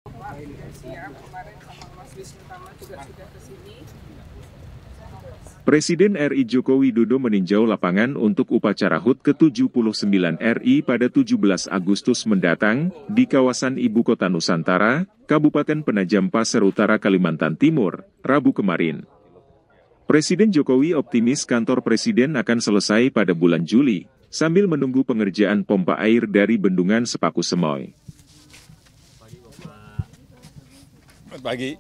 Siap, kemarin sama Mas Wisnu Tama juga sudah ke sini. Presiden RI Joko Widodo meninjau lapangan untuk upacara HUT ke-79 RI pada 17 Agustus mendatang di kawasan Ibu Kota Nusantara, Kabupaten Penajam Pasir Utara, Kalimantan Timur, Rabu kemarin. Presiden Jokowi optimis kantor Presiden akan selesai pada bulan Juli, sambil menunggu pengerjaan pompa air dari Bendungan Sepaku Semoy. Pagi.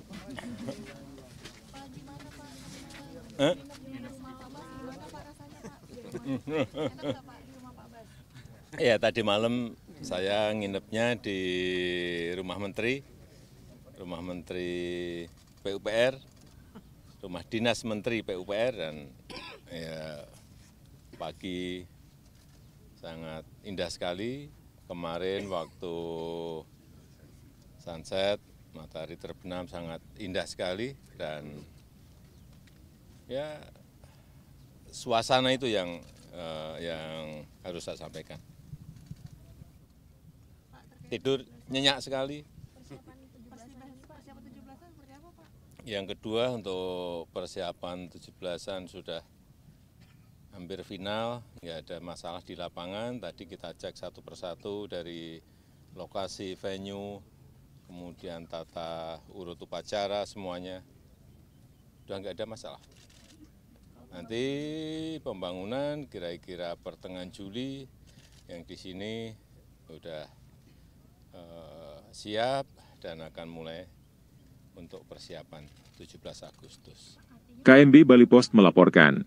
Ya, tadi malam saya nginepnya di rumah Menteri PUPR, rumah dinas Menteri PUPR, dan ya, pagi sangat indah sekali. Kemarin waktu sunset, matahari terbenam sangat indah sekali, dan ya suasana itu yang harus saya sampaikan. Tidur nyenyak sekali. Yang kedua, untuk persiapan 17-an sudah hampir final, nggak ada masalah di lapangan. Tadi kita cek satu persatu dari lokasi venue, kemudian tata urut upacara, semuanya sudah nggak ada masalah. Nanti pembangunan kira-kira pertengahan Juli, yang di sini sudah siap dan akan mulai untuk persiapan 17 Agustus. KMB Bali Post melaporkan.